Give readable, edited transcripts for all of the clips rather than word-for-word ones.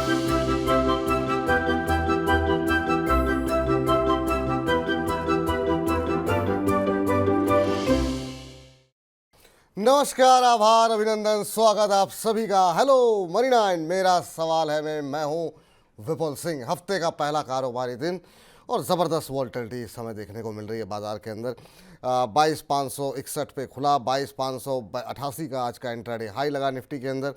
नमस्कार, आभार, अभिनंदन, स्वागत आप सभी का। हेलो मनी 9, मेरा सवाल है मैं हूं विपुल सिंह। हफ्ते का पहला कारोबारी दिन और ज़बरदस्त वॉलेटिलिटी इस समय देखने को मिल रही है बाजार के अंदर। 22,561 पे खुला, 22,588 का आज का इंट्राडे हाई लगा निफ्टी के अंदर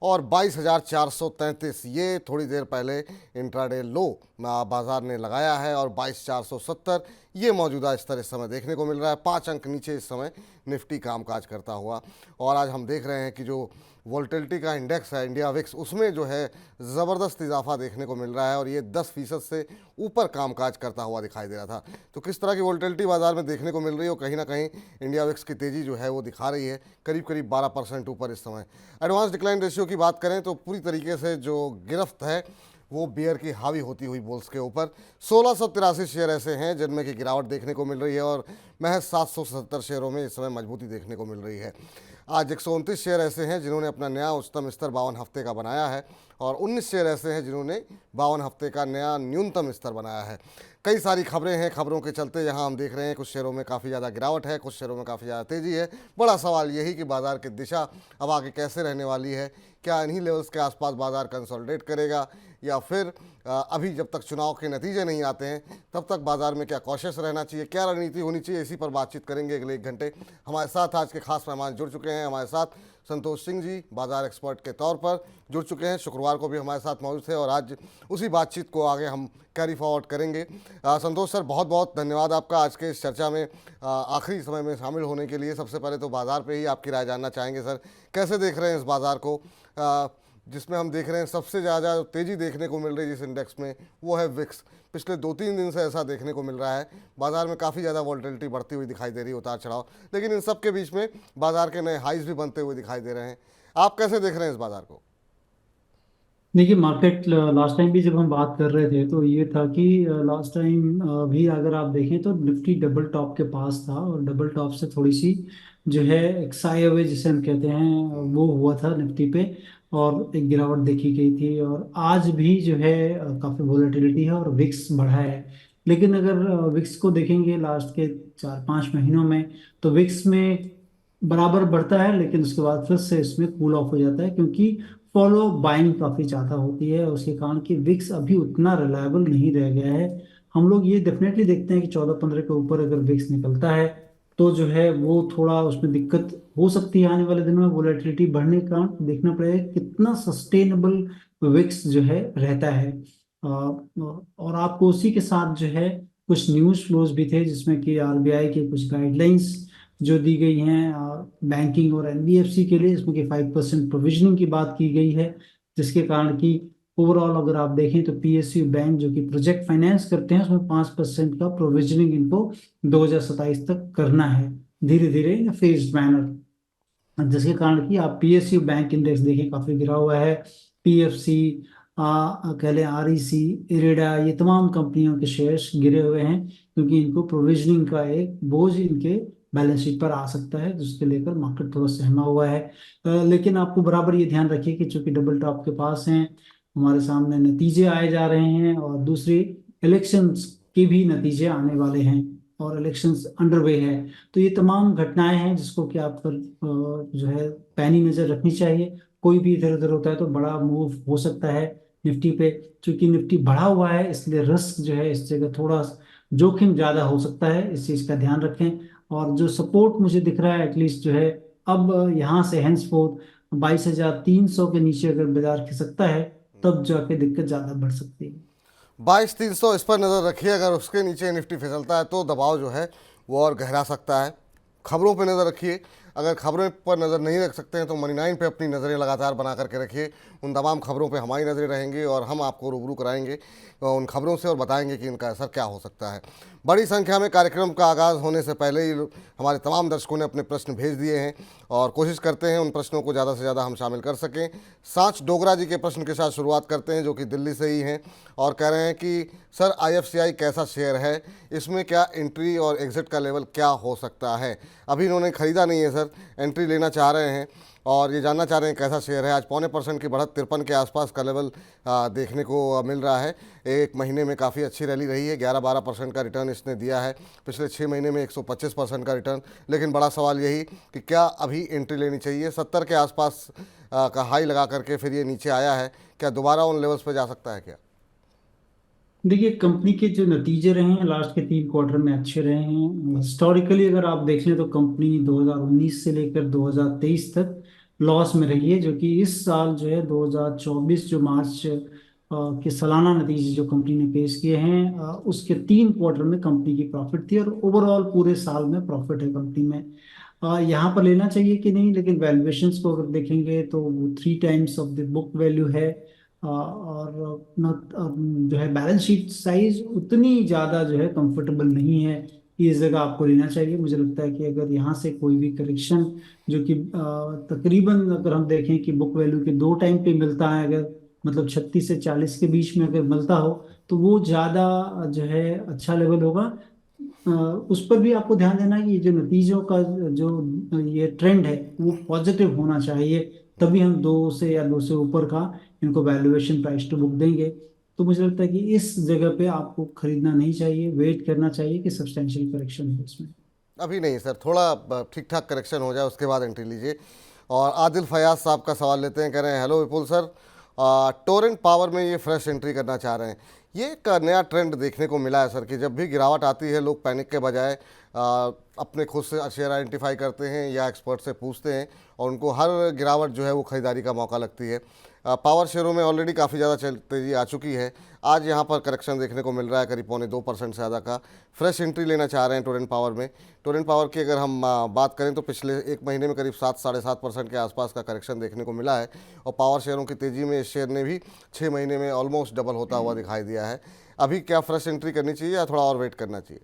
और 22,433 ये थोड़ी देर पहले इंट्राडे लो बाजार ने लगाया है और 22,470 ये मौजूदा स्तर इस समय देखने को मिल रहा है। 5 अंक नीचे इस समय निफ्टी कामकाज करता हुआ। और आज हम देख रहे हैं कि जो वोल्टिलिटी का इंडेक्स है इंडिया विक्स, उसमें जो है ज़बरदस्त इजाफा देखने को मिल रहा है और ये 10% से ऊपर कामकाज करता हुआ दिखाई दे रहा था। तो किस तरह की वोल्टिलिटी बाजार में देखने को मिल रही है और कहीं ना कहीं इंडिया विक्स की तेज़ी जो है वो दिखा रही है करीब करीब 12% ऊपर इस समय। एडवांस डिक्लाइन रेशियो की बात करें तो पूरी तरीके से जो गिरफ्त है वो बियर की हावी होती हुई बुल्स के ऊपर। 1683 शेयर ऐसे हैं जिनमें की गिरावट देखने को मिल रही है और महज 777 शेयरों में इस समय मजबूती देखने को मिल रही है। आज 129 शेयर ऐसे हैं जिन्होंने अपना नया उच्चतम स्तर 52 हफ्ते का बनाया है और 19 शेयर ऐसे हैं जिन्होंने 52 हफ्ते का नया न्यूनतम स्तर बनाया है। कई सारी खबरें हैं, खबरों के चलते यहाँ हम देख रहे हैं कुछ शेयरों में काफ़ी ज़्यादा गिरावट है, कुछ शेयरों में काफ़ी ज़्यादा तेज़ी है। बड़ा सवाल यही कि बाजार की दिशा अब आगे कैसे रहने वाली है। क्या इन्हीं लेवल्स के आसपास बाजार कंसोलिडेट करेगा या फिर अभी जब तक चुनाव के नतीजे नहीं आते हैं तब तक बाजार में क्या कॉशियस रहना चाहिए, क्या रणनीति होनी चाहिए, इसी पर बातचीत करेंगे अगले 1 घंटे। हमारे साथ आज के खास मेहमान जुड़ चुके हैं। हमारे साथ संतोष सिंह जी बाजार एक्सपर्ट के तौर पर जुड़ चुके हैं, शुक्रवार को भी हमारे साथ मौजूद थे और आज उसी बातचीत को आगे हम कैरी फॉरवर्ड करेंगे। संतोष सर, बहुत बहुत धन्यवाद आपका आज के इस चर्चा में आखिरी समय में शामिल होने के लिए। सबसे पहले तो बाजार पे ही आपकी राय जानना चाहेंगे सर, कैसे देख रहे हैं इस बाजार को जिसमें हम देख रहे हैं सबसे ज़्यादा तेज़ी देखने को मिल रही है जिस इंडेक्स में वो है विक्स। पिछले 2-3 दिन से ऐसा देखने को मिल रहा है, बाजार में काफ़ी ज़्यादा वॉलेटिलिटी बढ़ती हुई दिखाई दे रही है, उतार चढ़ाव, लेकिन इन सब के बीच में बाजार के नए हाइज भी बनते हुए दिखाई दे रहे हैं। आप कैसे देख रहे हैं इस बाजार को? देखिए, मार्केट लास्ट टाइम भी जब हम बात कर रहे थे तो ये था कि लास्ट टाइम भी अगर आप देखें तो निफ्टी डबल टॉप के पास था और डबल टॉप से थोड़ी सी जो है एक साई अवे जिसे हम कहते हैं वो हुआ था निफ्टी पे और एक गिरावट देखी गई थी। और आज भी जो है काफ़ी वोलेटिलिटी है और विक्स बढ़ा है। लेकिन अगर विक्स को देखेंगे लास्ट के 4-5 महीनों में तो विक्स में बराबर बढ़ता है लेकिन उसके बाद फिर से इसमें कूल ऑफ हो जाता है क्योंकि फॉलो बाइंग काफी ज्यादा होती है। उसके कारण कि विक्स अभी उतना रिलायबल नहीं रह गया है। हम लोग ये डेफिनेटली देखते हैं कि 14-15 के ऊपर अगर विक्स निकलता है तो जो है वो थोड़ा उसमें दिक्कत हो सकती है आने वाले दिनों में वोलेटिलिटी बढ़ने का। देखना पड़ेगा कितना सस्टेनेबल विक्स जो है रहता है। और आपको उसी के साथ जो है कुछ न्यूज़ फ्लोज भी थे जिसमें कि आरबीआई के कुछ गाइडलाइंस जो दी गई हैं बैंकिंग और एनबीएफसी के लिए, इसमें कि 5% प्रोविजनिंग की बात की गई है जिसके कारण कि ओवरऑल अगर आप देखें तो पीएसयू बैंक जो कि प्रोजेक्ट फाइनेंस करते हैं उसमें 5% का प्रोविजनिंग इनको 2027 तक करना है, धीरे धीरे फेज्ड मैनर। जिसके कारण कि आप पीएसयू बैंक इंडेक्स देखें काफी गिरा हुआ है। पीएफसी कह लें, आरईसी, इरेडा, ये तमाम कंपनियों के शेयर्स गिरे हुए हैं क्योंकि इनको प्रोविजनिंग का एक बोझ इनके बैलेंस शीट पर आ सकता है जिसके लेकर मार्केट थोड़ा सहमा हुआ है। लेकिन आपको बराबर ये ध्यान रखिए कि चूंकि डबल टॉप के पास हैं, हमारे सामने नतीजे आए जा रहे हैं और दूसरी इलेक्शंस के भी नतीजे आने वाले हैं और इलेक्शंस अंडरवे है। तो ये तमाम घटनाएं हैं जिसको कि आप पर जो है पैनी नजर रखनी चाहिए। कोई भी इधर उधर होता है तो बड़ा मूव हो सकता है निफ्टी पे। चूंकि निफ्टी बढ़ा हुआ है इसलिए रिस्क जो है इस जगह थोड़ा जोखिम ज्यादा हो सकता है, इस चीज का ध्यान रखें। और जो सपोर्ट मुझे दिख रहा है एटलीस्ट जो है अब यहाँ से हेंस फोर्थ 22,300 के नीचे अगर बाजार खिसकता है तब जाके दिक्कत ज्यादा बढ़ सकती है। 22,300 इस पर नज़र रखिए, अगर उसके नीचे निफ्टी फिसलता है तो दबाव जो है वो और गहरा सकता है। खबरों पर नज़र रखिए, अगर खबरों पर नज़र नहीं रख सकते हैं तो मनी 9 पे अपनी नज़रें लगातार बना करके रखिए। उन तमाम खबरों पे हमारी नज़रें रहेंगी और हम आपको रूबरू कराएंगे उन खबरों से और बताएंगे कि इनका असर क्या हो सकता है। बड़ी संख्या में कार्यक्रम का आगाज़ होने से पहले ही हमारे तमाम दर्शकों ने अपने प्रश्न भेज दिए हैं और कोशिश करते हैं उन प्रश्नों को ज़्यादा से ज़्यादा हम शामिल कर सकें। सांच डोगरा जी के प्रश्न के साथ शुरुआत करते हैं जो कि दिल्ली से ही हैं और कह रहे हैं कि सर आईएफसीआई कैसा शेयर है, इसमें क्या एंट्री और एग्ज़िट का लेवल क्या हो सकता है? अभी इन्होंने ख़रीदा नहीं है सर, एंट्री लेना चाह रहे हैं और ये जानना चाह रहे हैं कैसा शेयर है। आज 0.25% की बढ़त 53 के आसपास का लेवल देखने को मिल रहा है। एक महीने में काफ़ी अच्छी रैली रही है, 11-12% का रिटर्न इसने दिया है। पिछले 6 महीने में 125% का रिटर्न। लेकिन बड़ा सवाल यही कि क्या अभी एंट्री लेनी चाहिए? 70 के आसपास का हाई लगा करके फिर ये नीचे आया है, क्या दोबारा उन लेवल्स पे जा सकता है क्या? देखिए, कंपनी के जो नतीजे रहे हैं लास्ट के 3 क्वार्टर में अच्छे रहे हैं। हिस्टोरिकली अगर आप देख लें तो कंपनी 2019 से लेकर 2023 तक लॉस में रही है, जो कि इस साल जो है 2024 जो मार्च के सालाना नतीजे जो कंपनी ने पेश किए हैं, उसके 3 क्वार्टर में कंपनी की प्रॉफिट थी और ओवरऑल पूरे साल में प्रॉफिट है कंपनी में। यहाँ पर लेना चाहिए कि नहीं, लेकिन वैल्यूएशंस को अगर देखेंगे तो वो 3 times of the book value है। और जो है बैलेंस शीट साइज उतनी ज़्यादा जो है कंफर्टेबल नहीं है कि इस जगह आपको लेना चाहिए। मुझे लगता है कि अगर यहाँ से कोई भी करेक्शन जो कि तकरीबन अगर हम देखें कि बुक वैल्यू के 2 टाइम पे मिलता है, अगर मतलब 36 से 40 के बीच में अगर मिलता हो, तो वो ज़्यादा जो है अच्छा लेवल होगा। उस पर भी आपको ध्यान देना है कि ये जो नतीजों का जो ये ट्रेंड है वो पॉजिटिव होना चाहिए, तभी हम 2 से या 2 से ऊपर का इनको वैल्यूएशन प्राइस टू बुक देंगे। तो मुझे लगता है कि इस जगह पे आपको खरीदना नहीं चाहिए, वेट करना चाहिए कि सब्सटेंशियल करेक्शन हो इसमें। अभी नहीं सर, थोड़ा ठीक ठाक करेक्शन हो जाए उसके बाद एंट्री लीजिए। और आदिल फयाज साहब का सवाल लेते हैं, कह रहे हैं हेलो विपुल सर, टोरेंट पावर में ये फ्रेश एंट्री करना चाह रहे हैं। ये एक नया ट्रेंड देखने को मिला है सर कि जब भी गिरावट आती है लोग पैनिक के बजाय अपने खुद से शेयर आइडेंटिफाई करते हैं या एक्सपर्ट से पूछते हैं और उनको हर गिरावट जो है वो ख़रीदारी का मौका लगती है। पावर शेयरों में ऑलरेडी काफ़ी ज़्यादा तेज़ी आ चुकी है। आज यहाँ पर करेक्शन देखने को मिल रहा है करीब 0.25% से ज़्यादा का। फ्रेश एंट्री लेना चाह रहे हैं टोरेंट पावर में। टोरेंट पावर की अगर हम बात करें तो पिछले एक महीने में करीब 7-7.5% के आसपास का करेक्शन देखने को मिला है और पावर शेयरों की तेज़ी में इस शेयर ने भी 6 महीने में ऑलमोस्ट डबल होता हुआ दिखाई दिया है। अभी क्या फ्रेश एंट्री करनी चाहिए या थोड़ा और वेट करना चाहिए?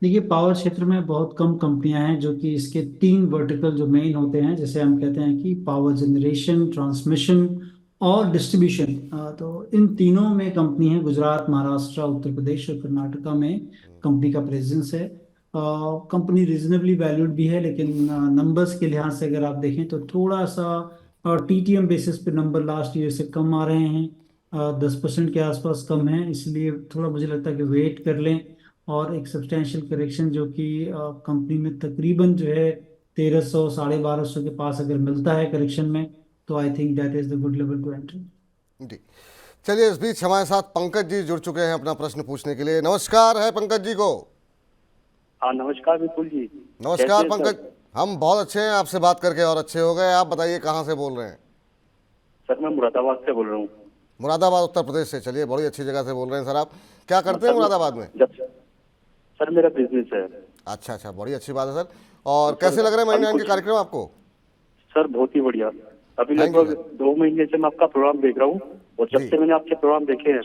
देखिए, पावर क्षेत्र में बहुत कम कंपनियां हैं जो कि इसके 3 वर्टिकल जो मेन होते हैं, जैसे हम कहते हैं कि पावर जनरेशन, ट्रांसमिशन और डिस्ट्रीब्यूशन। तो इन तीनों में कंपनी है। गुजरात, महाराष्ट्र, उत्तर प्रदेश और कर्नाटका में कंपनी का प्रेजेंस है। कंपनी रीजनेबली वैल्यूड भी है, लेकिन नंबर्स के लिहाज से अगर आप देखें तो थोड़ा सा टीटीएम बेसिस पे नंबर लास्ट ईयर से कम आ रहे हैं। 10% के आसपास कम है, इसलिए थोड़ा मुझे लगता है कि वेट कर लें। और एक सब्सटेंशियल करेक्शन जो कि कंपनी में तकरीबन जो है 1300 1250 के पास अगर मिलता है करेक्शन में, तो I think that is the good level to enter. जी, चलिए इस बीच हमारे साथ पंकज जी जुड़ चुके हैं अपना प्रश्न पूछने के लिए। नमस्कार है पंकज जी को। हाँ, नमस्कार विपुल जी। कैसे नमस्कार हैं पंकज। सर? हम बहुत अच्छे हैं, आपसे बात करके और अच्छे हो गए। आप बताइए कहाँ से बोल रहे हैं? सर मैं मुरादाबाद से बोल रहा हूँ। मुरादाबाद उत्तर प्रदेश से। चलिए बड़ी अच्छी जगह से बोल रहे हैं सर। आप क्या करते हैं सर मुरादाबाद में? जब सर मेरा बिजनेस है। अच्छा अच्छा, बड़ी अच्छी बात है सर। और तो कैसे सर लग रहे हैं अभी महीने के कुछ कार्यक्रम आपको? सर बहुत ही बढ़िया। अभी थैंक यू लगभग सर। 2 महीने से मैं आपका प्रोग्राम देख रहा हूँ, और जब जी से मैंने आपके प्रोग्राम देखे हैं,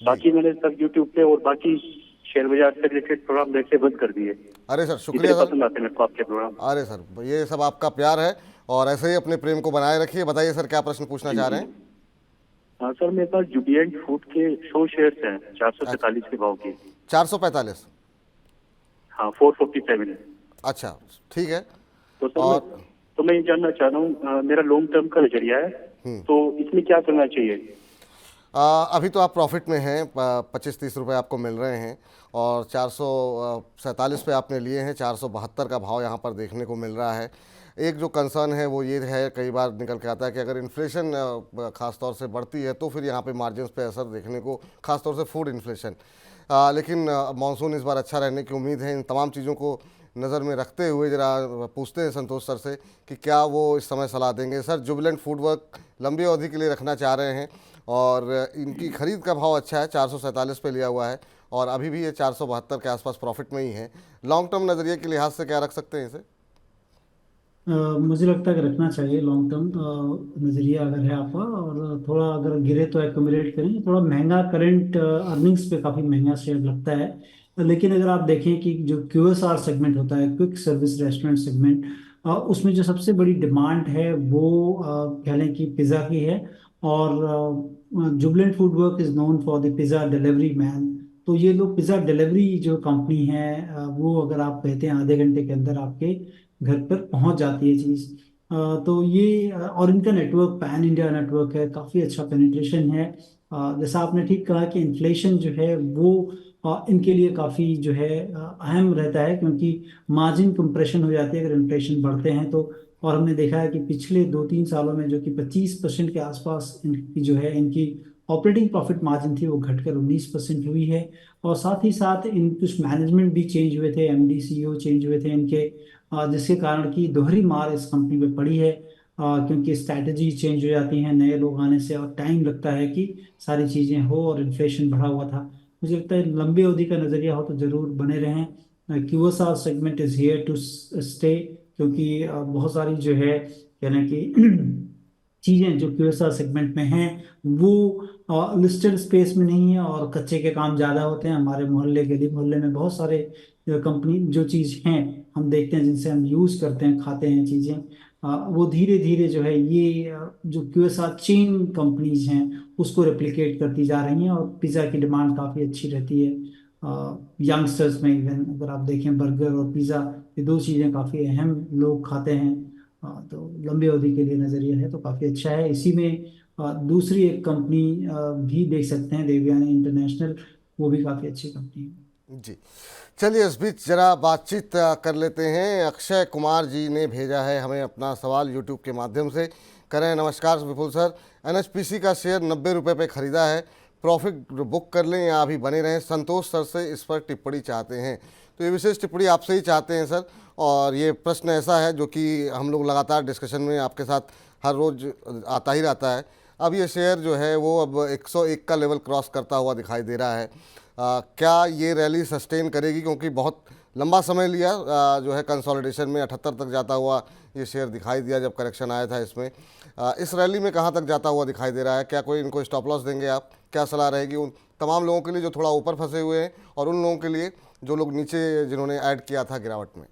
बाकी मैंने सब यूट्यूब पे और बाकी शेयर बाजार से रिलेटेड प्रोग्राम देखने बंद कर दिए। अरे सर इतने शुक्रिया सर। पसंद आते हैं मेरे को आपके प्रोग्राम। अरे सर ये सब आपका प्यार है और ऐसे ही अपने प्रेम को बनाए रखिए। बताइए सर क्या प्रश्न पूछना जी चाह जी। रहे हैं? हाँ सर, मेरे पास जुबिलेंट फूड के 100 शेयर्स हैं, 443 के भाव के। 445। हाँ, 447। अच्छा ठीक है। तो सर और मैं ये जानना चाह रहा हूँ, मेरा लॉन्ग टर्म का नजरिया है, तो इसमें क्या करना चाहिए? अभी तो आप प्रॉफिट में हैं, 25-30 रुपये आपको मिल रहे हैं और 447 पे आपने लिए हैं। 472 का भाव यहाँ पर देखने को मिल रहा है। एक जो कंसर्न है वो ये है, कई बार निकल के आता है कि अगर इन्फ्लेशन ख़ास तौर से बढ़ती है तो फिर यहाँ पे मार्जिन्स पे असर देखने को, ख़ास तौर से फूड इन्फ्लेशन। लेकिन मानसून इस बार अच्छा रहने की उम्मीद है। इन तमाम चीज़ों को नज़र में रखते हुए ज़रा पूछते हैं संतोष सर से कि क्या वो इस समय सलाह देंगे। सर जुबिलेंट फूडवर्क लंबी अवधि के लिए रखना चाह रहे हैं और इनकी खरीद का भाव अच्छा है, 447 पे लिया हुआ है और अभी भी ये 472 के आसपास प्रॉफिट में ही है। लॉन्ग टर्म नज़रिए के लिहाज से क्या रख सकते हैं इसे? मुझे लगता है कि रखना चाहिए लॉन्ग टर्म नज़रिया अगर है आपका, और थोड़ा अगर गिरे तो एक्यूमुलेट करें। थोड़ा महंगा करंट अर्निंग्स पे काफ़ी महंगा शेयर लगता है, लेकिन अगर आप देखें कि जो क्यूएसआर सेगमेंट होता है, क्विक सर्विस रेस्टोरेंट सेगमेंट, उसमें जो सबसे बड़ी डिमांड है वो कह लें कि पिज़्ज़ा की है। और Jubilant food work is known for the pizza delivery man. तो ये लोग पिज़्ज़ा डिलीवरी जो कंपनी है, वो अगर आप कहते हैं आधे घंटे के अंदर आपके घर पर पहुंच जाती है चीज़। तो ये और इनका नेटवर्क पैन इंडिया नेटवर्क है, काफ़ी अच्छा पेनिट्रेशन है। जैसा आपने ठीक कहा कि इन्फ्लेशन जो है वो इनके लिए काफ़ी जो है अहम रहता है, क्योंकि मार्जिन कंप्रेशन हो जाती है अगर इन्फ्लेशन बढ़ते हैं तो। और हमने देखा है कि पिछले 2-3 सालों में जो कि 25% के आसपास इनकी जो है इनकी ऑपरेटिंग प्रॉफिट मार्जिन थी वो घटकर 19% हुई है। और साथ ही साथ इन कुछ मैनेजमेंट भी चेंज हुए थे, एमडी सीईओ चेंज हुए थे इनके, जिसके कारण की दोहरी मार इस कंपनी पे पड़ी है। क्योंकि स्ट्रैटेजी चेंज हो जाती है नए लोग आने से, और टाइम लगता है कि सारी चीज़ें हो, और इन्फ्लेशन बढ़ा हुआ था। मुझे लगता है लंबी अवधि का नज़रिया हो तो जरूर बने रहें। QSR segment is here to stay, क्योंकि बहुत सारी जो है कहना कि चीजें जो क्यूएसआर सेगमेंट में हैं वो लिस्टेड स्पेस में नहीं है, और कच्चे के काम ज्यादा होते हैं। हमारे मोहल्ले गली मोहल्ले में बहुत सारे कंपनी जो चीज हैं हम देखते हैं, जिनसे हम यूज करते हैं खाते हैं चीजें, वो धीरे धीरे जो है ये जो क्यूएसआर चेन कंपनीज हैं उसको रेप्लिकेट करती जा रही हैं, और पिज्ज़ा की डिमांड काफ़ी अच्छी रहती है यंगस्टर्स में। इवन अगर आप देखें बर्गर और पिज़्ज़ा, ये दो चीज़ें काफ़ी अहम लोग खाते हैं। तो लंबी अवधि के लिए नज़रिया है तो काफ़ी अच्छा है। इसी में दूसरी एक कंपनी भी देख सकते हैं, देवयानी इंटरनेशनल, वो भी काफ़ी अच्छी कंपनी है। जी, चलिए इस बीच जरा बातचीत कर लेते हैं। अक्षय कुमार जी ने भेजा है हमें अपना सवाल यूट्यूब के माध्यम से। करें नमस्कार विपुल सर, एनएचपीसी का शेयर 90 रुपये पे ख़रीदा है, प्रॉफिट बुक कर लें या अभी बने रहें? संतोष सर से इस पर टिप्पणी चाहते हैं। तो ये विशेष टिप्पणी आपसे ही चाहते हैं सर, और ये प्रश्न ऐसा है जो कि हम लोग लगातार डिस्कशन में आपके साथ हर रोज़ आता ही रहता है। अब ये शेयर जो है वो अब 101 का लेवल क्रॉस करता हुआ दिखाई दे रहा है। क्या ये रैली सस्टेन करेगी? क्योंकि बहुत लंबा समय लिया जो है कंसोलिडेशन में, 78 तक जाता हुआ ये शेयर दिखाई दिया जब करेक्शन आया था इसमें। इस रैली में कहाँ तक जाता हुआ दिखाई दे रहा है? क्या कोई इनको स्टॉप लॉस देंगे आप? क्या सलाह रहेगी उन तमाम लोगों के लिए जो थोड़ा ऊपर फंसे हुए हैं, और उन लोगों के लिए जो लोग नीचे जिन्होंने ऐड किया था गिरावट में?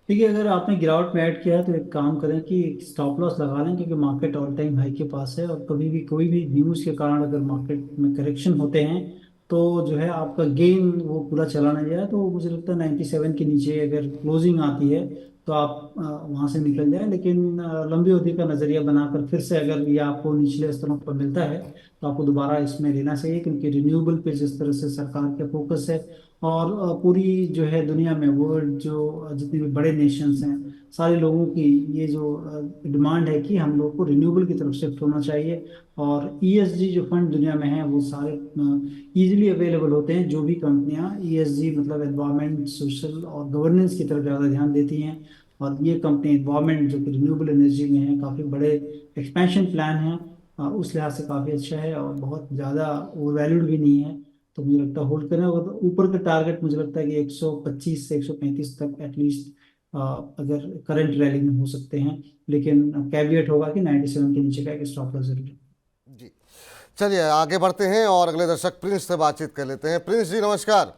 देखिए, अगर आपने गिरावट में ऐड किया है तो एक काम करें कि स्टॉप लॉस लगा लें, क्योंकि मार्केट ऑल टाइम हाई के पास है, और कभी भी कोई भी न्यूज़ के कारण अगर मार्केट में करेक्शन होते हैं तो जो है आपका गेन वो पूरा चला ना जाए। तो मुझे लगता है 97 के नीचे अगर क्लोजिंग आती है तो आप वहाँ से निकल जाए। लेकिन लंबी अवधि का नज़रिया बनाकर फिर से अगर ये आपको निचले स्तरों पर मिलता है तो आपको दोबारा इसमें लेना चाहिए, क्योंकि रिन्यूएबल पे जिस तरह से सरकार का फोकस है, और पूरी जो है दुनिया में वर्ल्ड जो जितने भी बड़े नेशंस हैं, सारे लोगों की ये जो डिमांड है कि हम लोग को रिन्यूएबल की तरफ शिफ्ट होना चाहिए। और ईएसजी जो फंड दुनिया में हैं वो सारे इजीली अवेलेबल होते हैं। जो भी कंपनियां ईएसजी मतलब एनवायरमेंट सोशल और गवर्नेंस की तरफ ज़्यादा ध्यान देती हैं, और ये कंपनी एनवायरमेंट जो कि रिन्यूएबल एनर्जी में है, काफ़ी बड़े एक्सपेंशन प्लान हैं, उस लिहाज से काफ़ी अच्छा है, और बहुत ज़्यादा ओवर वैल्यूड भी नहीं है। तो मुझे लगता है होल्ड करें, और ऊपर का टारगेट मुझे लगता है कि 125 से 135 तक एटलीस्ट अगर करंट रैली में हो सकते हैं। लेकिन कैविएट होगा कि 97 के नीचे का एक स्टॉप लॉस जरूर है। जी, चलिए आगे बढ़ते हैं और अगले दर्शक प्रिंस से बातचीत कर लेते हैं। प्रिंस जी नमस्कार।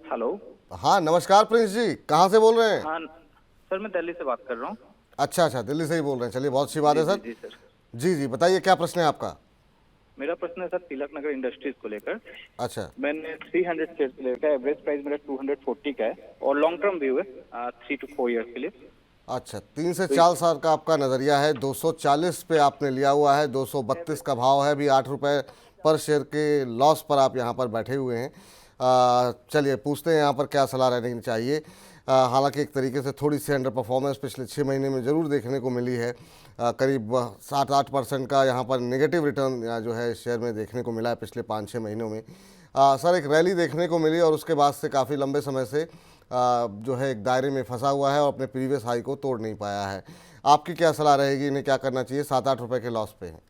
हेलो। हाँ नमस्कार प्रिंस जी, कहाँ से बोल रहे हैं? हाँ सर, मैं दिल्ली से बात कर रहा हूँ। अच्छा अच्छा, दिल्ली से ही बोल रहे हैं। चलिए बहुत अच्छी बात है सर। जी सर। जी जी, बताइए क्या प्रश्न है आपका? मेरा प्रश्न है सर तिलक नगर इंडस्ट्रीज को लेकर। अच्छा मैंने 300 शेयर लेकर, एवरेज प्राइस मेरा 240 का है, और लॉन्ग टर्म व्यू है 3 to 4 ईयर्स के लिए। अच्छा, 3 से 4 साल का आपका नज़रिया है। 240 पे आपने लिया हुआ है, 232 का भाव है, अभी 8 रुपये पर शेयर के लॉस पर आप यहाँ पर बैठे हुए हैं। चलिए पूछते हैं यहाँ पर क्या सलाह रहनी चाहिए। हालांकि एक तरीके से थोड़ी सी अंडर परफॉर्मेंस पिछले 6 महीने में ज़रूर देखने को मिली है। करीब 7-8% का यहाँ पर नेगेटिव रिटर्न जो है शेयर में देखने को मिला है पिछले 5-6 महीनों में। सर एक रैली देखने को मिली और उसके बाद से काफ़ी लंबे समय से जो है एक दायरे में फंसा हुआ है और अपने प्रीवियस हाई को तोड़ नहीं पाया है। आपकी क्या सलाह रहेगी, इन्हें क्या करना चाहिए? 7-8 रुपये के लॉस पे हैं।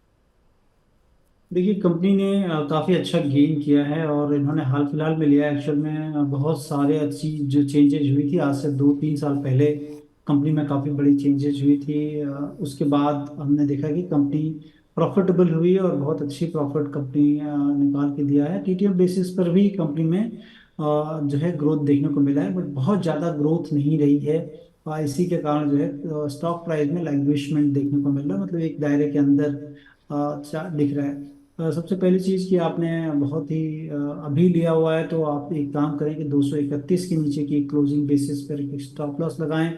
देखिए, कंपनी ने काफ़ी अच्छा गेन किया है, और इन्होंने हाल फिलहाल में लिया है। एक्चुअल में बहुत सारे अच्छी जो चेंजेज हुई थी आज से 2-3 साल पहले, कंपनी में काफ़ी बड़ी चेंजेज हुई थी। उसके बाद हमने देखा कि कंपनी प्रॉफिटेबल हुई, और बहुत अच्छी प्रॉफिट कंपनी निकाल के दिया है। टीटीएम बेसिस पर भी कंपनी में जो है ग्रोथ देखने को मिला है, बट बहुत ज़्यादा ग्रोथ नहीं रही है। इसी के कारण जो है स्टॉक प्राइस में लैंग्वेजमेंट देखने को मिल रहा है, मतलब एक दायरे के अंदर दिख रहा है। सबसे पहली चीज़ कि आपने बहुत ही अभी लिया हुआ है, तो आप एक काम करें कि 231 के नीचे की क्लोजिंग बेसिस पर एक स्टॉप लॉस लगाएं।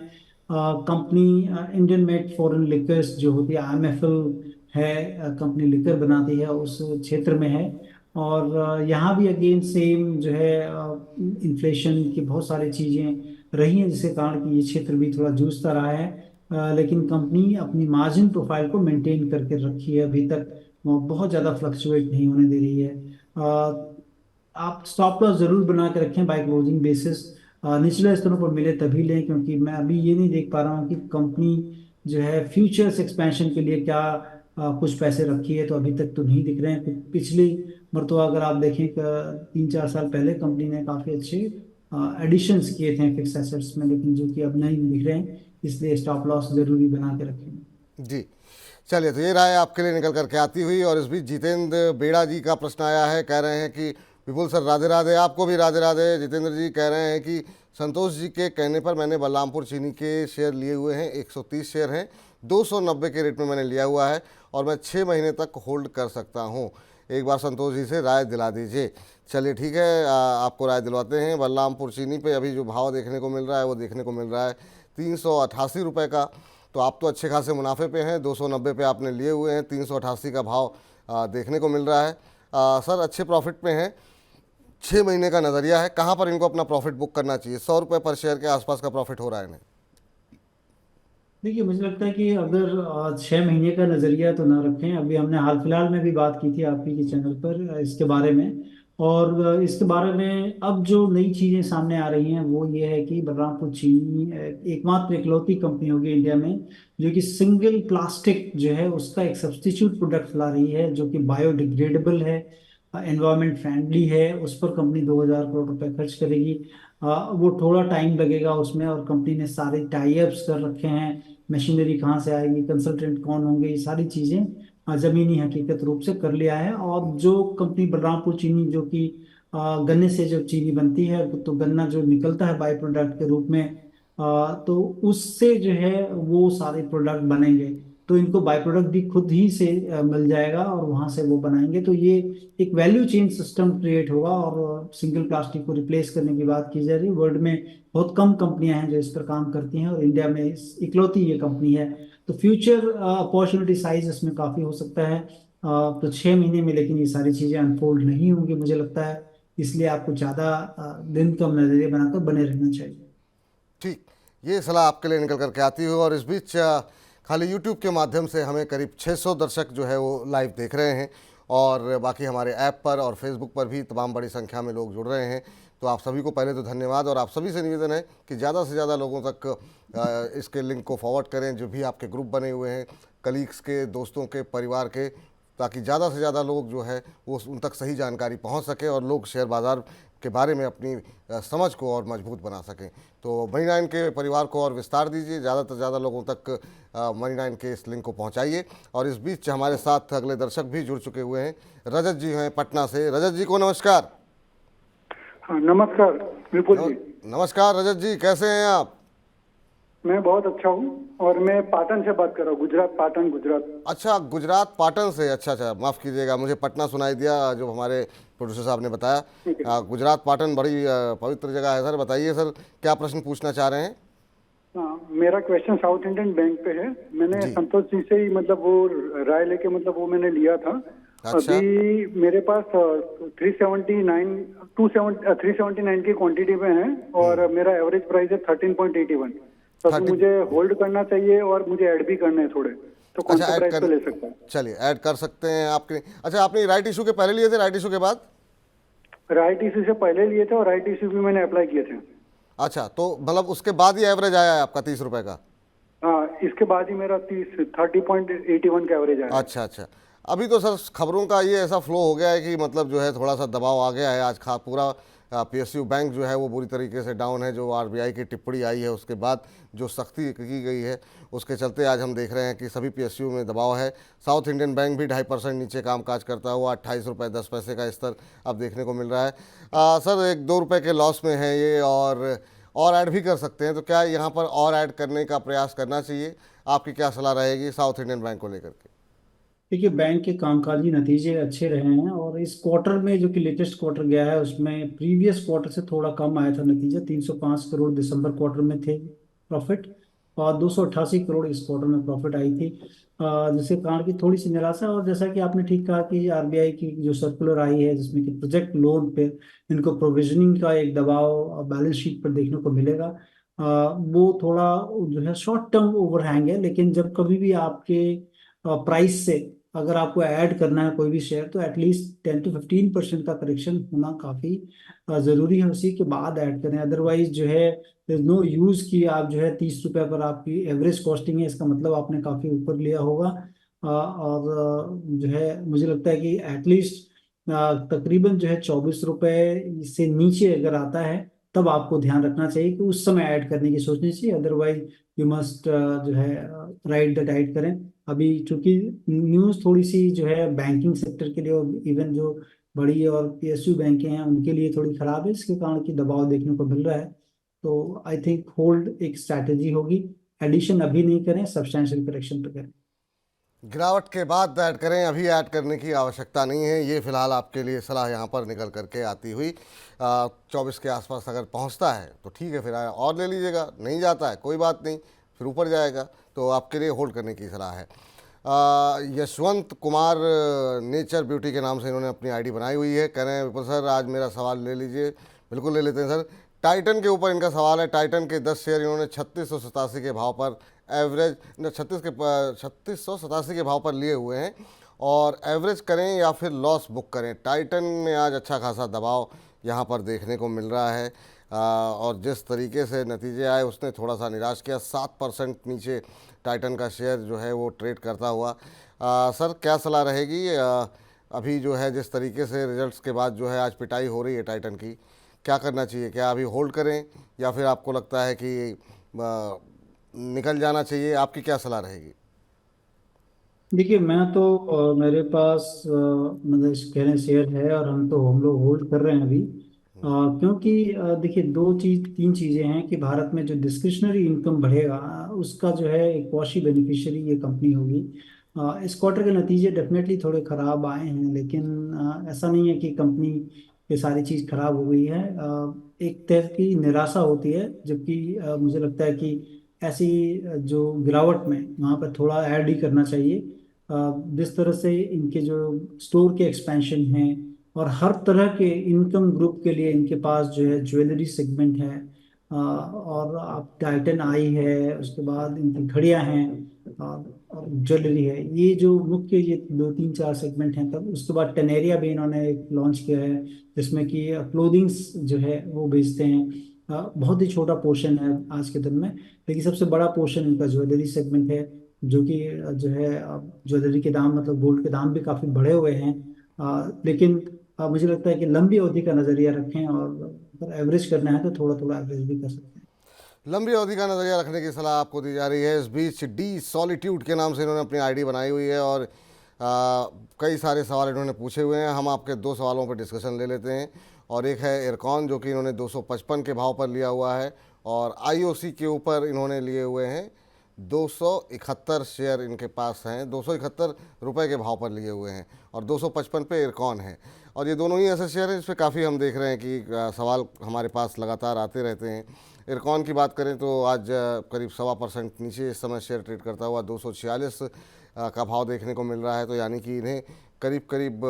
Company Indian made foreign liquors जो होती है, IMFL है, कंपनी लिकर बनाती है, उस क्षेत्र में है। और यहाँ भी अगेन सेम जो है, इन्फ्लेशन की बहुत सारी चीज़ें रही हैं जिसके कारण कि ये क्षेत्र भी थोड़ा जूझता रहा है। लेकिन कंपनी अपनी मार्जिन प्रोफाइल को मेंटेन करके रखी है अभी तक, वो बहुत ज़्यादा फ्लक्चुएट नहीं होने दे रही है। आप स्टॉप लॉस जरूर बना के रखें बाय क्लोजिंग बेसिस। निचले स्तरों पर मिले तभी लें, क्योंकि मैं अभी ये नहीं देख पा रहा हूँ कि कंपनी जो है फ्यूचर्स एक्सपेंशन के लिए क्या कुछ पैसे रखी है, तो अभी तक तो नहीं दिख रहे हैं। पिछली मरतबा अगर आप देखें 3-4 साल पहले कंपनी ने काफ़ी अच्छे एडिशंस किए थे फिक्स एसेट्स में, लेकिन जो कि अब नहीं दिख रहे हैं, इसलिए स्टॉप लॉस जरूरी बना के रखें। जी, चलिए, तो ये राय आपके लिए निकल करके आती हुई। और इस बीच जितेंद्र बेड़ा जी का प्रश्न आया है, कह रहे हैं कि विपुल सर राधे राधे। आपको भी राधे राधे। जितेंद्र जी कह रहे हैं कि संतोष जी के कहने पर मैंने बलरामपुर चीनी के शेयर लिए हुए हैं, 130 शेयर हैं, 290 के रेट में मैंने लिया हुआ है और मैं 6 महीने तक होल्ड कर सकता हूँ। एक बार संतोष जी से राय दिला दीजिए। चलिए ठीक है, आपको राय दिलवाते हैं। बलरामपुर चीनी पे अभी जो भाव देखने को मिल रहा है वो देखने को मिल रहा है 388 रुपये का। तो आप तो अच्छे खासे मुनाफे पे हैं, 290 पे आपने लिए हुए हैं, 388 का भाव देखने को मिल रहा है। सर अच्छे प्रॉफिट पे हैं, 6 महीने का नज़रिया है, कहाँ पर इनको अपना प्रॉफिट बुक करना चाहिए? 100 रुपये पर शेयर के आसपास का प्रॉफिट हो रहा है इन्हें। देखिए, मुझे लगता है कि अगर 6 महीने का नज़रिया तो ना रखें। अभी हमने हाल फिलहाल में भी बात की थी आपकी के चैनल पर इसके बारे में। और इसके बारे में अब जो नई चीज़ें सामने आ रही हैं वो ये है कि बलरामपुर चीनी एकमात्र इकलौती कंपनी होगी इंडिया में जो कि सिंगल प्लास्टिक जो है उसका एक सब्स्टिट्यूट प्रोडक्ट ला रही है, जो कि बायोडिग्रेडेबल है, एनवायरमेंट फ्रेंडली है। उस पर कंपनी 2,000 करोड़ रुपए खर्च करेगी। वो थोड़ा टाइम लगेगा उसमें, और कंपनी ने सारे टाई अप्स कर रखे हैं। मशीनरी कहाँ से आएगी, कंसल्टेंट कौन होंगे, ये सारी चीज़ें जमीनी हकीकत रूप से कर लिया है। और जो कंपनी बलरामपुर चीनी जो कि गन्ने से जो चीनी बनती है, तो गन्ना जो निकलता है बाई प्रोडक्ट के रूप में, तो उससे जो है वो सारे प्रोडक्ट बनेंगे। तो इनको बाई प्रोडक्ट भी खुद ही से मिल जाएगा और वहां से वो बनाएंगे। तो ये एक वैल्यू चेन सिस्टम क्रिएट होगा। और सिंगल प्लास्टिक को रिप्लेस करने की बात की जा रही है, वर्ल्ड में बहुत कम कंपनियां हैं जो इस पर काम करती हैं, और इंडिया में इकलौती ये कंपनी है। तो फ्यूचर अपॉर्चुनिटी साइज इसमें काफी हो सकता है। तो 6 महीने में लेकिन ये सारी चीजें अनफोल्ड नहीं होंगी मुझे लगता है। इसलिए आपको ज्यादा दिन कम नजरिए बनाकर बने रहना चाहिए। ठीक, ये सलाह आपके लिए निकल करके आती हुई। और इस बीच खाली यूट्यूब के माध्यम से हमें करीब 600 दर्शक जो है वो लाइव देख रहे हैं, और बाकी हमारे ऐप पर और फेसबुक पर भी तमाम बड़ी संख्या में लोग जुड़ रहे हैं। तो आप सभी को पहले तो धन्यवाद। और आप सभी से निवेदन है कि ज़्यादा से ज़्यादा लोगों तक इसके लिंक को फॉरवर्ड करें, जो भी आपके ग्रुप बने हुए हैं, कलीग्स के, दोस्तों के, परिवार के, ताकि ज़्यादा से ज़्यादा लोग जो है वो उन तक सही जानकारी पहुंच सके और लोग शेयर बाज़ार के बारे में अपनी समझ को और मजबूत बना सकें। तो मनी नाइन के परिवार को और विस्तार दीजिए, ज़्यादा से ज़्यादा लोगों तक मनी नाइन के इस लिंक को पहुंचाइए। और इस बीच हमारे साथ अगले दर्शक भी जुड़ चुके हुए हैं। रजत जी हैं पटना से। रजत जी को नमस्कार। हाँ नमस्कार विपुल जी। नमस्कार रजत जी, कैसे हैं आप? मैं बहुत अच्छा हूँ और मैं पाटन से बात कर रहा हूँ, गुजरात, पाटन गुजरात। अच्छा, गुजरात पाटन से। अच्छा अच्छा, माफ़ कीजिएगा, मुझे पटना सुनाई दिया जो हमारे प्रोड्यूसर साहब ने बताया। गुजरात पाटन बड़ी पवित्र जगह है। सर बताइए सर, क्या प्रश्न पूछना चाह रहे हैं? हाँ, मेरा क्वेश्चन साउथ इंडियन बैंक पे है। मैंने संतोष जी से ही मतलब वो राय लेके मतलब वो मैंने लिया था। अच्छा। अभी मेरे पास 379 की क्वांटिटी में है और मेरा एवरेज प्राइस है 13.81। तो मुझे होल्ड करना चाहिए और मुझे ऐड भी करने हैं थोड़े, तो कौन सा प्राइस पे ले सकता है? चलिए, ऐड कर सकते हैं आपके। अच्छा, आपने राइट इशू के पहले लिए थे, राइट इशू के बाद? राइट इशू से पहले लिए थे और राइट इशू भी मैंने अप्लाई किए थे। अच्छा, तो मतलब उसके बाद ही एवरेज आया है आपका 30 रुपए का? हाँ, इसके बाद ही मेरा 30.81 का एवरेज आया। अच्छा अच्छा। अभी तो सर खबरों का ये ऐसा फ्लो हो गया है कि मतलब जो है थोड़ा सा दबाव आ गया है। आज पूरा PSU बैंक जो है वो बुरी तरीके से डाउन है। जो RBI की टिप्पणी आई है उसके बाद जो सख्ती की गई है उसके चलते आज हम देख रहे हैं कि सभी PSU में दबाव है। साउथ इंडियन बैंक भी 2.5% नीचे कामकाज करता हुआ 28 रुपये 10 पैसे का स्तर अब देखने को मिल रहा है। सर 1-2 रुपये के लॉस में है ये, और ऐड भी कर सकते हैं। तो क्या यहाँ पर और ऐड करने का प्रयास करना चाहिए? आपकी क्या सलाह रहेगी साउथ इंडियन बैंक को लेकर के? देखिए बैंक के कामकाजी नतीजे अच्छे रहे हैं, और इस क्वार्टर में जो कि लेटेस्ट क्वार्टर गया है उसमें प्रीवियस क्वार्टर से थोड़ा कम आया था नतीजा। 305 करोड़ दिसंबर क्वार्टर में थे प्रॉफिट, और 288 करोड़ इस क्वार्टर में प्रॉफिट आई थी। जिसके कारण की थोड़ी सी निराशा है। और जैसा कि आपने ठीक कहा कि आरबीआई की जो सर्कुलर आई है जिसमें कि प्रोजेक्ट लोन पे इनको प्रोविजनिंग का एक दबाव बैलेंस शीट पर देखने को मिलेगा, वो थोड़ा जो है शॉर्ट टर्म ओवरहैंग है। लेकिन जब कभी भी आपके प्राइस से अगर आपको ऐड करना है कोई भी शेयर, तो एटलीस्ट 10 to 15% का करेक्शन होना काफी जरूरी है, उसी के बाद ऐड करें। अदरवाइज जो है नो यूज कि आप जो है 30 रुपए पर आपकी एवरेज कॉस्टिंग है, इसका मतलब आपने काफी ऊपर लिया होगा। और जो है मुझे लगता है कि एटलीस्ट तकरीबन जो है 24 रुपए से नीचे अगर आता है तब आपको ध्यान रखना चाहिए कि उस समय ऐड करने की सोचनी चाहिए। अदरवाइज यू मस्ट जो है राइड द टाइड करें। अभी चूंकि न्यूज़ थोड़ी सी जो है बैंकिंग सेक्टर के लिए और इवन जो बड़ी और पीएसयू बैंकें हैं उनके लिए थोड़ी खराब है, इसके कारण की दबाव देखने को मिल रहा है। तो आई थिंक होल्ड एक स्ट्रैटेजी होगी। एडिशन अभी नहीं करें, सब्सटैंशियल करेक्शन पे करें। गिरावट के बाद ऐड करें, अभी ऐड करने की आवश्यकता नहीं है। ये फिलहाल आपके लिए सलाह यहाँ पर निकल करके आती हुई। 24 के आसपास अगर पहुँचता है तो ठीक है, फिर और ले लीजिएगा। नहीं जाता है कोई बात नहीं, फिर ऊपर जाएगा तो आपके लिए होल्ड करने की सलाह है। यशवंत कुमार नेचर ब्यूटी के नाम से इन्होंने अपनी आईडी बनाई हुई है। कह रहे हैं विपुल सर आज मेरा सवाल ले लीजिए। बिल्कुल ले लेते हैं सर। टाइटन के ऊपर इनका सवाल है। टाइटन के 10 शेयर इन्होंने 3687 के भाव पर एवरेज 3687 के भाव पर लिए हुए हैं, और एवरेज करें या फिर लॉस बुक करें। टाइटन में आज अच्छा खासा दबाव यहाँ पर देखने को मिल रहा है, और जिस तरीके से नतीजे आए उसने थोड़ा सा निराश किया। 7% नीचे टाइटन का शेयर जो है वो ट्रेड करता हुआ। सर क्या सलाह रहेगी? अभी जो है जिस तरीके से रिजल्ट्स के बाद जो है आज पिटाई हो रही है टाइटन की, क्या करना चाहिए? क्या अभी होल्ड करें या फिर आपको लगता है कि निकल जाना चाहिए? आपकी क्या सलाह रहेगी? देखिए मैं तो मेरे पास मतलब इस कह रहे शेयर है, और हम लोग होल्ड कर रहे हैं अभी। क्योंकि देखिए तीन चीजें हैं कि भारत में जो डिस्क्रिशनरी इनकम बढ़ेगा उसका जो है एक पॉशी बेनिफिशियरी ये कंपनी होगी। इस क्वार्टर के नतीजे डेफिनेटली थोड़े खराब आए हैं, लेकिन ऐसा नहीं है कि कंपनी ये सारी चीज खराब हो गई है। एक तरह की निराशा होती है, जबकि मुझे लगता है कि ऐसी जो गिरावट में वहाँ पर थोड़ा ऐड ही करना चाहिए। जिस तरह से इनके जो स्टोर के एक्सपेंशन हैं और हर तरह के इनकम ग्रुप के लिए इनके पास जो है ज्वेलरी सेगमेंट है, और आप टाइटन आई है, उसके बाद इनकी घड़ियां हैं, और ज्वेलरी है। ये जो मुख्य ये दो तीन चार सेगमेंट हैं। तब उसके बाद टेनेरिया भी इन्होंने एक लॉन्च किया है जिसमें कि क्लोथिंग्स जो है वो बेचते हैं। बहुत ही छोटा पोर्शन है आज के दिन में, लेकिन सबसे बड़ा पोर्शन इनका ज्वेलरी सेगमेंट है, जो कि जो है ज्वेलरी के दाम मतलब गोल्ड के दाम भी काफी बढ़े हुए हैं। लेकिन मुझे लगता है कि लंबी अवधि का नजरिया रखें, और अगर एवरेज करना है तो थोड़ा थोड़ा एवरेज भी कर सकते हैं। लंबी अवधि का नज़रिया रखने की सलाह आपको दी जा रही है। इस बीच डी सॉलिट्यूड के नाम से इन्होंने अपनी आईडी बनाई हुई है, और कई सारे सवाल इन्होंने पूछे हुए हैं। हम आपके दो सवालों पर डिस्कशन ले लेते हैं। और एक है इरकॉन, जो कि इन्होंने 255 के भाव पर लिया हुआ है, और आईओसी के ऊपर इन्होंने लिए हुए हैं 271 शेयर इनके पास हैं। 271 रुपए के भाव पर लिए हुए हैं, और 255 पे इरकॉन है। और ये दोनों ही ऐसे शेयर हैं इस पर काफ़ी हम देख रहे हैं कि सवाल हमारे पास लगातार आते रहते हैं। इरकॉन की बात करें तो आज करीब 1.25% नीचे इस समय शेयर ट्रेड करता हुआ 246 का भाव देखने को मिल रहा है। तो यानी कि इन्हें करीब करीब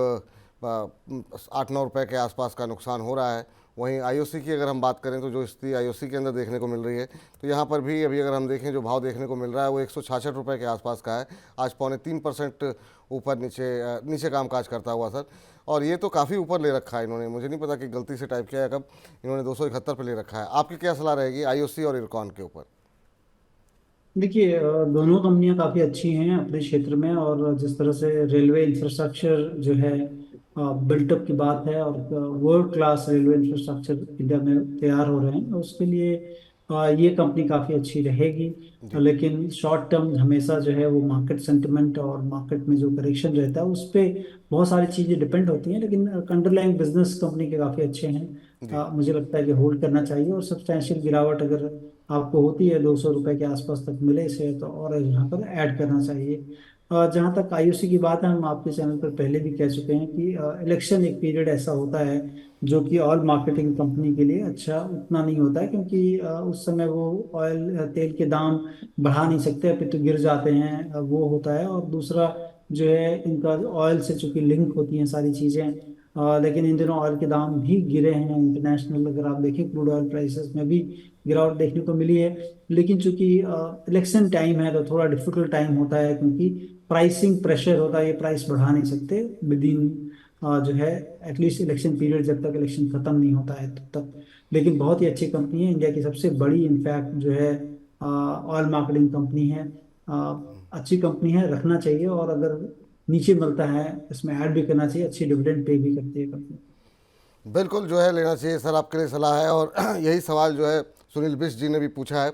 8-9 रुपये के आसपास का नुकसान हो रहा है। वहीं आईओसी की अगर हम बात करें तो जो स्थिति आईओसी के अंदर देखने को मिल रही है, तो यहाँ पर भी अभी अगर हम देखें जो भाव देखने को मिल रहा है वो 166 रुपये के आसपास का है। आज 2.75% ऊपर नीचे कामकाज करता हुआ सर। और ये तो काफ़ी ऊपर ले रखा है इन्होंने, मुझे नहीं पता कि गलती से टाइप किया है कब, इन्होंने 271 पे ले रखा है। आपकी क्या सलाह रहेगी आईओसी और इरकॉन के ऊपर? देखिए दोनों कंपनियां काफ़ी अच्छी हैं अपने क्षेत्र में, और जिस तरह से रेलवे इंफ्रास्ट्रक्चर जो है बिल्टअप की बात है, और world class railway infrastructure India में तैयार हो रहे हैं, उसके लिए ये कंपनी काफ़ी अच्छी रहेगी। लेकिन शॉर्ट टर्म हमेशा जो है वो मार्केट सेंटिमेंट और मार्केट में जो करेक्शन रहता है उस पर बहुत सारी चीज़ें डिपेंड होती हैं। लेकिन अंडरलाइंग बिजनेस कंपनी के काफ़ी अच्छे हैं। मुझे लगता है कि होल्ड करना चाहिए, और सब्सटैंशियल गिरावट अगर आपको होती है 200 रुपए के आसपास तक मिले इसे, तो और यहाँ पर ऐड करना चाहिए। जहाँ तक आईओसी की बात है, हम आपके चैनल पर पहले भी कह चुके हैं कि इलेक्शन एक पीरियड ऐसा होता है जो कि ऑयल मार्केटिंग कंपनी के लिए अच्छा उतना नहीं होता है, क्योंकि उस समय वो ऑयल तेल के दाम बढ़ा नहीं सकते, अभी तो गिर जाते हैं, वो होता है। और दूसरा जो है, इनका ऑयल से चूंकि लिंक होती हैं सारी चीज़ें, लेकिन इन दिनों ऑयल के दाम भी गिरे हैं इंटरनेशनल, अगर आप देखें क्रूड ऑयल प्राइसेस में भी गिरावट देखने को मिली है। लेकिन चूंकि इलेक्शन टाइम है तो थोड़ा डिफिकल्ट टाइम होता है, क्योंकि प्राइसिंग प्रेशर होता है, ये प्राइस बढ़ा नहीं सकते विद इन जो है एटलीस्ट इलेक्शन पीरियड, जब तक इलेक्शन खत्म नहीं होता है तब तक। लेकिन बहुत ही अच्छी कंपनी है, इंडिया की सबसे बड़ी इनफैक्ट जो है ऑयल मार्केटिंग कंपनी है। अच्छी कंपनी है, रखना चाहिए, और अगर नीचे मिलता है इसमें ऐड भी करना चाहिए, अच्छी डिविडेंड पे भी करती है कंपनी। बिल्कुल जो है लेना चाहिए सर, आपके लिए सलाह है। और यही सवाल जो है सुनील बिष्ट जी ने भी पूछा है,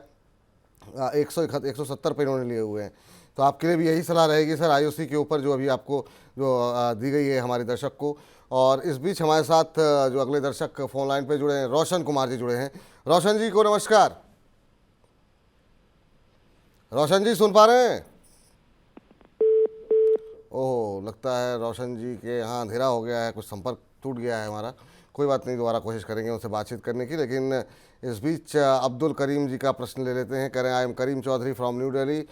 170 पे इन्होंने लिए हुए हैं, तो आपके लिए भी यही सलाह रहेगी सर आईओसी के ऊपर जो अभी आपको जो दी गई है हमारे दर्शक को। और इस बीच हमारे साथ जो अगले दर्शक फ़ोन लाइन पे जुड़े हैं, रोशन कुमार जी जुड़े हैं। रोशन जी को नमस्कार। रोशन जी सुन पा रहे हैं? ओह, लगता है रोशन जी के यहाँ अंधेरा हो गया है, कुछ संपर्क टूट गया है हमारा। कोई बात नहीं, दोबारा कोशिश करेंगे उनसे बातचीत करने की। लेकिन इस बीच अब्दुल करीम जी का प्रश्न ले लेते हैं। कह रहे हैं I am Karim Chaudhary from New Delhi.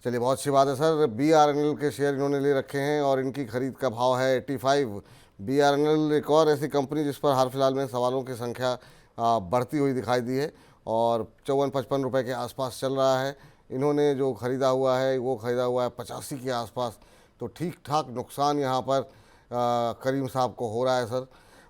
चलिए, बहुत अच्छी बात है सर। BRNL के शेयर इन्होंने ले रखे हैं और इनकी खरीद का भाव है 85। BRNL एक और ऐसी कंपनी जिस पर हाल फिलहाल में सवालों की संख्या बढ़ती हुई दिखाई दी है और 54-55 रुपये के आसपास चल रहा है। इन्होंने जो ख़रीदा हुआ है वो ख़रीदा हुआ है 85 के आसपास, तो ठीक ठाक नुकसान यहाँ पर करीम साहब को हो रहा है सर।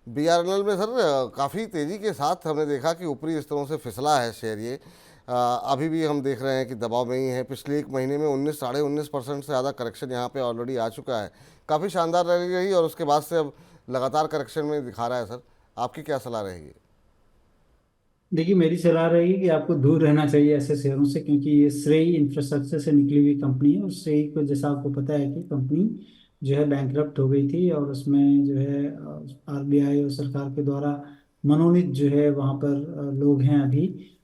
BRNL में सर काफ़ी तेज़ी के साथ हमने देखा कि ऊपरी स्तरों से फिसला है शेयर ये। अभी भी हम देख रहे हैं कि दबाव में ही है। पिछले एक महीने में 19-19.5% से ज़्यादा करेक्शन यहाँ पे ऑलरेडी आ चुका है। काफ़ी शानदार रैली रही और उसके बाद से अब लगातार करेक्शन में दिखा रहा है सर। आपकी क्या सलाह रहेगी? देखिए, मेरी सलाह रहेगी कि आपको दूर रहना चाहिए ऐसे शेयरों से, क्योंकि ये श्रेय इंफ्रास्ट्रक्चर से निकली हुई कंपनी है। और श्रेय को, जैसा आपको पता है कि कंपनी जो है बैंकरप्ट हो गई थी, और उसमें जो है आरबीआई और सरकार के द्वारा मनोनीत जो है वहाँ पर लोग हैं अभी।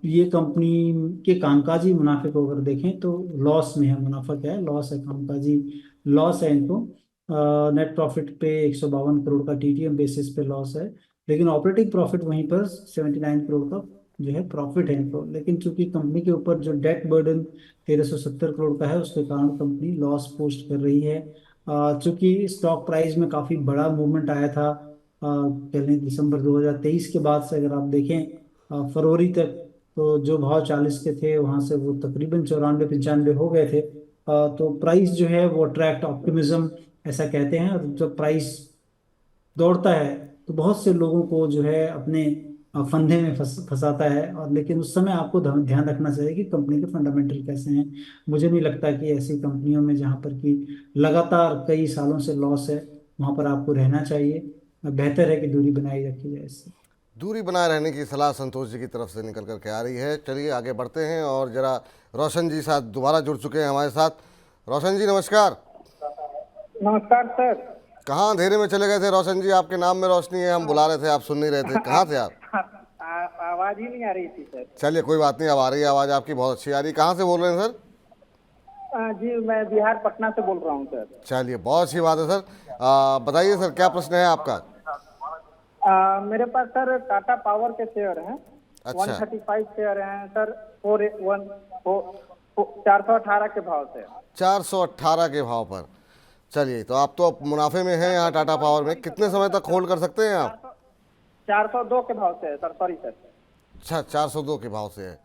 ये कंपनी के कामकाजी मुनाफे को अगर देखें तो लॉस में है। मुनाफा क्या है? लॉस है, कामकाजी लॉस है इनको। नेट प्रॉफिट पे 152 करोड़ का TTM बेसिस पे लॉस है, लेकिन ऑपरेटिंग प्रॉफिट वहीं पर 79 करोड़ का जो है प्रॉफिट है इनको। लेकिन चूंकि कंपनी के ऊपर जो डेट बर्डन 1370 करोड़ का है, उसके कारण कंपनी लॉस पोस्ट कर रही है। चूंकि स्टॉक प्राइस में काफी बड़ा मूवमेंट आया था पहले दिसंबर 2023 के बाद से, अगर आप देखें फरवरी तक, तो जो भाव 40 के थे वहां से वो तकरीबन 94-95 हो गए थे। तो प्राइस जो है वो अट्रैक्ट ऑप्टिमिज्म ऐसा कहते हैं, और जब प्राइस दौड़ता है तो बहुत से लोगों को जो है अपने फंदे में फंसाता है। और लेकिन उस समय आपको ध्यान रखना चाहिए कि कंपनी के फंडामेंटल कैसे हैं। मुझे नहीं लगता कि ऐसी कंपनियों में जहां पर कि लगातार कई सालों से लॉस है, वहां पर आपको रहना चाहिए। बेहतर है कि दूरी बनाई रखी जाए इससे। दूरी बनाए रहने की सलाह संतोष जी की तरफ से निकल कर के आ रही है। चलिए आगे बढ़ते हैं और ज़रा रोशन जी साथ दोबारा जुड़ चुके हैं हमारे साथ। रोशन जी नमस्कार। नमस्कार सर। कहाँ अंधेरे में चले गए थे रोशन जी? आपके नाम में रोशनी है, हम बुला रहे थे, आप सुन नहीं रहे थे। कहाँ थे आप? आवाज ही नहीं आ रही थी सर। चलिए कोई बात नहीं, अब आ रही है आवाज़ आपकी, बहुत अच्छी आ रही है। कहाँ से बोल रहे हैं सर? जी मैं बिहार पटना से बोल रहा हूँ सर। चलिए बहुत अच्छी बात है सर। बताइए सर, क्या प्रश्न है आपका? मेरे पास सर टाटा पावर के शेयर हैं। अच्छा। 135 शेयर हैं सर। 418 के भाव से। 418 के भाव पर। चलिए, तो आप तो मुनाफे में हैं यहाँ टाटा पावर में। कितने समय तक होल्ड कर सकते हैं आप? 402 के भाव से है सर। Sorry sir. अच्छा, 402 के भाव से है।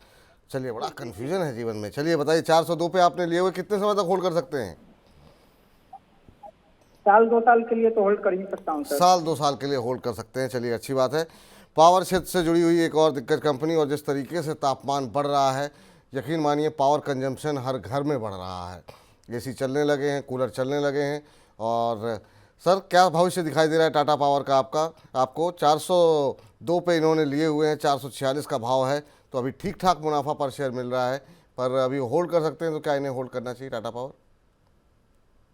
चलिए, बड़ा कन्फ्यूजन है जीवन में। चलिए बताइए, 402 पे आपने लिए हुए, कितने समय तक होल्ड कर सकते हैं? साल 2 साल के लिए तो होल्ड कर ही सकता हूँ सर। साल 2 साल के लिए होल्ड कर सकते हैं। चलिए अच्छी बात है। पावर क्षेत्र से जुड़ी हुई एक और दिग्गज कंपनी, और जिस तरीके से तापमान बढ़ रहा है, यकीन मानिए पावर कंजम्पशन हर घर में बढ़ रहा है। AC चलने लगे हैं, कूलर चलने लगे हैं। और सर क्या भविष्य दिखाई दे रहा है टाटा पावर का आपको? 402 पे इन्होंने लिए हुए हैं, 446 का भाव है, तो अभी ठीक ठाक मुनाफा पर शेयर मिल रहा है, पर अभी होल्ड कर सकते हैं, तो क्या इन्हें होल्ड करना चाहिए टाटा पावर?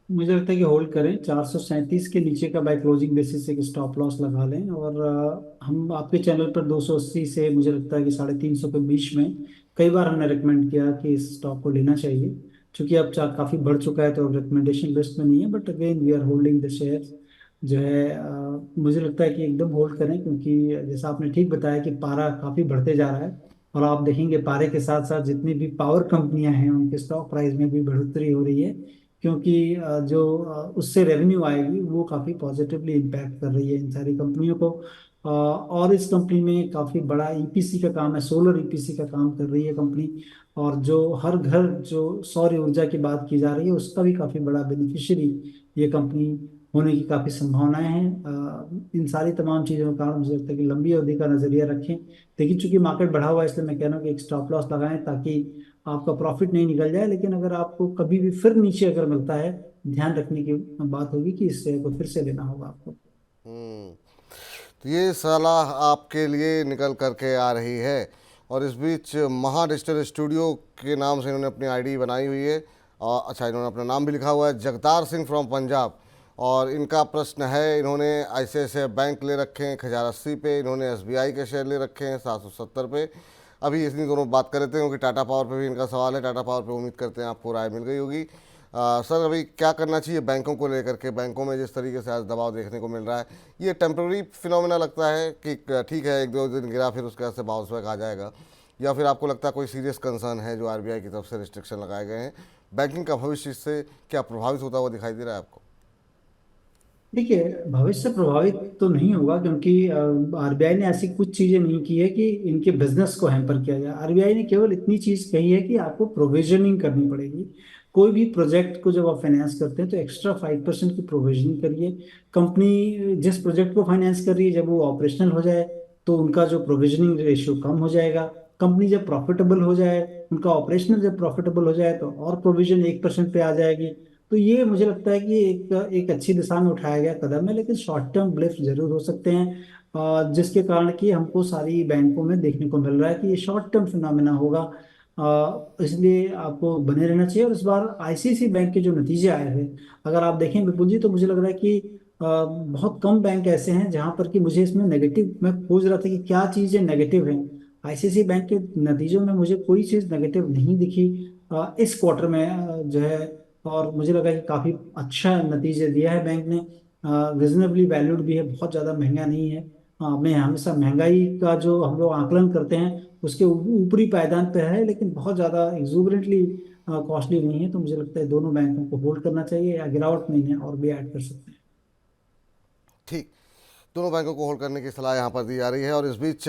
मुझे लगता है कि होल्ड करें। 437 के नीचे का बाय क्लोजिंग बेसिस एक स्टॉप लॉस लगा लें। और हम आपके चैनल पर 280 से मुझे लगता है कि 350 के बीच में कई बार हमने रिकमेंड किया कि इस स्टॉक को लेना चाहिए। चूंकि अब काफ़ी बढ़ चुका है तो अब रिकमेंडेशन लिस्ट में नहीं है, but again we are holding the share जो है। मुझे लगता है कि एकदम होल्ड करें, क्योंकि जैसा आपने ठीक बताया कि पारा काफ़ी बढ़ते जा रहा है, और आप देखेंगे पारे के साथ साथ जितनी भी पावर कंपनियां हैं उनके स्टॉक प्राइस में भी बढ़ोतरी हो रही है, क्योंकि उससे रेवेन्यू आएगी वो काफ़ी पॉजिटिवली इम्पैक्ट कर रही है इन सारी कंपनियों को। और इस कंपनी में काफ़ी बड़ा ईपीसी का काम है, सोलर ईपीसी का काम कर रही है कंपनी, और जो हर घर जो सौर ऊर्जा की बात की जा रही है उसका भी काफ़ी बड़ा बेनिफिशियरी ये कंपनी होने की काफ़ी संभावनाएं हैं। इन सारी तमाम चीज़ों के कारण मुझे लगता है कि लंबी अवधि का नजरिया रखें। लेकिन चूंकि मार्केट बढ़ा हुआ है इसलिए मैं कह रहा हूँ कि एक स्टॉप लॉस लगाएं ताकि आपका प्रॉफिट नहीं निकल जाए। लेकिन अगर आपको कभी भी फिर नीचे अगर मिलता है, ध्यान रखने की बात होगी कि इस शेयर को फिर से लेना होगा आपको। तो ये सलाह आपके लिए निकल करके आ रही है। और इस बीच महा डिजिटल स्टूडियो के नाम से इन्होंने अपनी आईडी बनाई हुई है, और अच्छा इन्होंने अपना नाम भी लिखा हुआ है, जगतार सिंह फ्रॉम पंजाब। और इनका प्रश्न है, इन्होंने ICICI बैंक ले रखे हैं 1080 पे, इन्होंने SBI के शेयर ले रखे हैं 770 पे। अभी इतनी दोनों बात कर रहे थे क्योंकि टाटा पावर पे भी इनका सवाल है। टाटा पावर पे उम्मीद करते हैं आपको राय मिल गई होगी। सर अभी क्या करना चाहिए बैंकों को लेकर के? बैंकों में जिस तरीके से आज दबाव देखने को मिल रहा है, ये टेम्प्रेरी फिनोमेना लगता है कि ठीक है 1-2 दिन गिरा फिर उसके बाद से बाउंस बैक आ जाएगा, या फिर आपको लगता है कोई सीरियस कंसर्न है जो RBI की तरफ से रिस्ट्रिक्शन लगाए गए हैं? बैंकिंग का भविष्य इससे क्या प्रभावित होता हुआ दिखाई दे रहा है आपको? देखिए, भविष्य प्रभावित तो नहीं होगा, क्योंकि आरबीआई ने ऐसी कुछ चीजें नहीं की है कि इनके बिजनेस को हैम्पर किया जाए। आरबीआई ने केवल इतनी चीज कही है कि आपको प्रोविजनिंग करनी पड़ेगी। कोई भी प्रोजेक्ट को जब आप फाइनेंस करते हैं तो एक्स्ट्रा 5% की प्रोविजनिंग करिए। कंपनी जिस प्रोजेक्ट को फाइनेंस कर रही है जब वो ऑपरेशनल हो जाए तो उनका जो प्रोविजनिंग रेशियो कम हो जाएगा। कंपनी जब प्रॉफिटेबल हो जाए, उनका ऑपरेशनल जब प्रॉफिटेबल हो जाए तो और प्रोविजन 1% पे आ जाएगी। तो ये मुझे लगता है कि एक अच्छी दिशा में उठाया गया कदम है, लेकिन शॉर्ट टर्म ब्लिप जरूर हो सकते हैं, जिसके कारण कि हमको सारी बैंकों में देखने को मिल रहा है कि ये शॉर्ट टर्म फिनोमेना होगा। इसलिए आपको बने रहना चाहिए। और इस बार आईसीआईसीआई बैंक के जो नतीजे आए हैं, अगर आप देखें विपुल जी, तो मुझे लग रहा है कि बहुत कम बैंक ऐसे हैं जहां पर कि मुझे इसमें नेगेटिव, मैं खोज रहा था कि क्या चीजें नेगेटिव हैं। आईसीआईसीआई बैंक के नतीजों में मुझे कोई चीज नेगेटिव नहीं दिखी इस क्वार्टर में जो है। और मुझे लगा कि काफी अच्छा नतीजे दिया है बैंक ने। रिजनेबली वैल्यूड भी है, बहुत ज्यादा महंगा नहीं है। मैं हमेशा महंगाई का जो हम लोग आकलन करते हैं उसके ऊपरी पायदान पे है, लेकिन बहुत ज्यादा एग्जूबरेंटली कॉस्टली नहीं है। तो मुझे लगता है दोनों बैंकों को होल्ड करना चाहिए, या गिरावट में इन्हें और भी ऐड कर सकते हैं। ठीक, दोनों बैंकों को होल्ड करने की सलाह यहाँ पर दी जा रही है। और इस बीच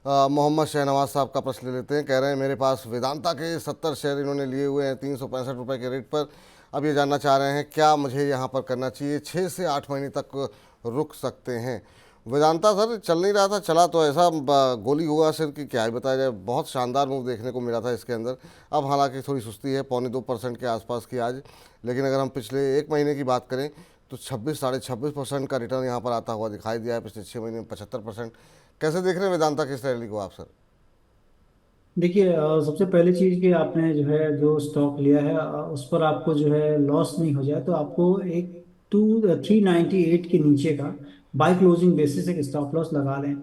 मोहम्मद शहनवाज साहब का प्रश्न ले लेते हैं। कह रहे हैं मेरे पास वेदांता के 70 शेयर इन्होंने लिए हुए हैं 365 रुपये के रेट पर। अब ये जानना चाह रहे हैं क्या मुझे यहाँ पर करना चाहिए, 6 से 8 महीने तक रुक सकते हैं? वेदांता सर चल नहीं रहा था, चला तो ऐसा गोली हुआ सिर की क्या ही बताया जाए। बहुत शानदार मूव देखने को मिला था इसके अंदर। अब हालांकि थोड़ी सुस्ती है, 1.25% के आसपास की आज। लेकिन अगर हम पिछले 1 महीने की बात करें तो 26-26.5% का रिटर्न यहाँ पर आता हुआ दिखाई दिया है। पिछले 6 महीने में 75%। कैसे देख रहे हैं वेदांता की इस रैली को आप सर? देखिए, सबसे पहली चीज कि आपने जो है जो स्टॉक लिया है उस पर आपको जो है लॉस नहीं हो जाए, तो आपको एक 398 के नीचे का बाय क्लोजिंग बेसिस एक स्टॉप लॉस लगा लें।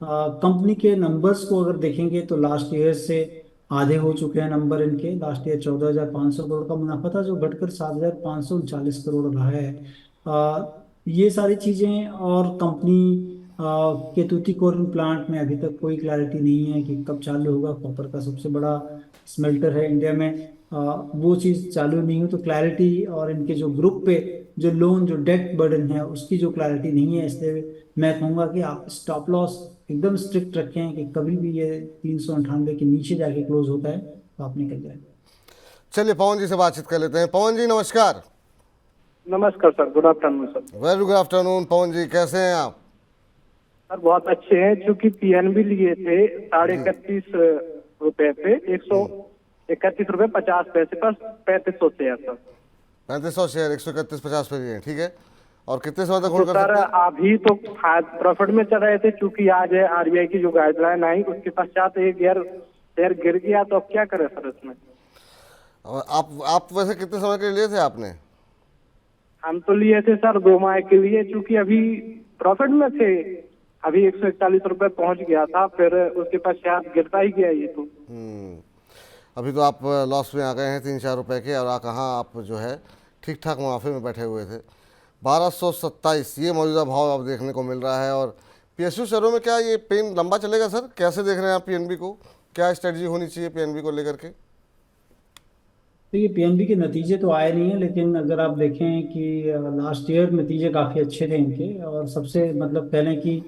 कंपनी के नंबर्स को अगर देखेंगे तो लास्ट ईयर से आधे हो चुके हैं नंबर इनके। लास्ट ईयर 14,500 करोड़ का मुनाफा था जो घटकर 7,539 करोड़ रहा है। ये सारी चीजें, और कंपनी के तूतीकोरिन प्लांट में अभी तक कोई क्लैरिटी नहीं है कि कब चालू होगा। कॉपर का सबसे बड़ा स्मेल्टर है इंडिया में, वो चीज़ चालू नहीं हो तो क्लैरिटी, और इनके जो ग्रुप पे जो लोन जो डेट बर्डन है उसकी जो क्लैरिटी नहीं है। इसलिए मैं कहूँगा कि आप स्टॉप लॉस एकदम स्ट्रिक्ट रखें कि कभी भी ये 398 के नीचे जाके क्लोज होता है तो आप निकल जाए। चलिए पवन जी से बातचीत कर लेते हैं। पवन जी नमस्कार। नमस्कार sir, good afternoon sir. Very good afternoon Pavan ji, कैसे हैं आप? सर बहुत अच्छे हैं, चूंकि पीएनबी लिए थे 31.5 रुपए पे 131.50 पर 3500 शेयर सर। 3500 शेयर 131.50 पे लिए हैं, ठीक है। और कितने समय तक होल्ड तो कर सर सकते हैं? अभी तो प्रॉफिट में चल रहे थे, चूंकि आज आरबीआई की जो गाइडलाइन आई उसके पश्चात एक शेयर गिर गया, तो अब क्या करें सर इसमें? और आप वैसे कितने समय के लिए लिए थे आपने? हम तो लिए थे सर 2 माह के लिए, चूंकि अभी प्रॉफिट में थे। अभी 141 रुपए पहुंच गया था, फिर उसके पश्चात गिरता ही गया ये तो। अभी तो आप लॉस में आ गए हैं 3-4 रुपए के, और कहाँ आप जो है ठीक ठाक मुनाफे में बैठे हुए थे। 1227 ये मौजूदा भाव अब देखने को मिल रहा है। और PSU शेयरों में क्या ये पेन लंबा चलेगा सर? कैसे देख रहे हैं आप PNB को? क्या स्ट्रेटजी होनी चाहिए PNB को लेकर के? तो ये पीएनबी के नतीजे तो आए नहीं है, लेकिन अगर आप देखें कि लास्ट ईयर नतीजे काफ़ी अच्छे थे इनके। और सबसे मतलब पहले कि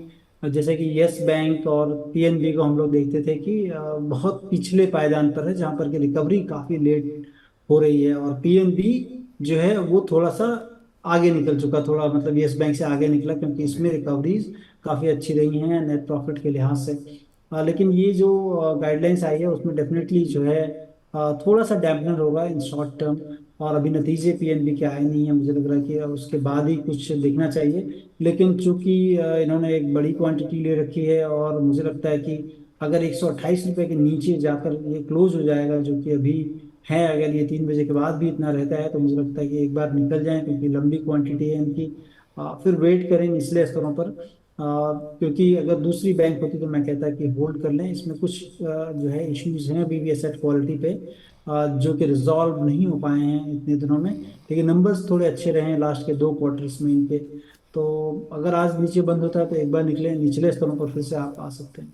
जैसे कि यस बैंक और पीएनबी को हम लोग देखते थे कि बहुत पिछले पायदान पर है, जहाँ पर कि रिकवरी काफ़ी लेट हो रही है। और पीएनबी जो है वो थोड़ा सा आगे निकल चुका, थोड़ा मतलब यस बैंक से आगे निकला, क्योंकि इसमें रिकवरीज काफ़ी अच्छी रही हैं नेट प्रॉफिट के लिहाज से। लेकिन ये जो गाइडलाइंस आई है उसमें डेफिनेटली जो है थोड़ा सा डैम्पनर होगा इन शॉर्ट टर्म। और अभी नतीजे पीएनबी के आए नहीं है, मुझे लग रहा है कि उसके बाद ही कुछ देखना चाहिए। लेकिन चूंकि इन्होंने एक बड़ी क्वांटिटी ले रखी है, और मुझे लगता है कि अगर 128 रुपये के नीचे जाकर ये क्लोज हो जाएगा, जो कि अभी है, अगर ये 3 बजे के बाद भी इतना रहता है तो मुझे लगता है कि एक बार निकल जाए, क्योंकि लंबी क्वांटिटी है इनकी। फिर वेट करें निचले स्तरों पर। क्योंकि अगर दूसरी बैंक होती तो मैं कहता कि होल्ड कर लें। इसमें कुछ जो है इश्यूज हैं अभी भी एसेट क्वालिटी पे, जो कि रिजॉल्व नहीं हो पाए हैं इतने दिनों में। लेकिन नंबर्स थोड़े अच्छे रहे हैं लास्ट के 2 क्वार्टर्स में इनके। तो अगर आज नीचे बंद होता है तो एक बार निकले निचले स्तरों पर फिर से आप आ सकते हैं।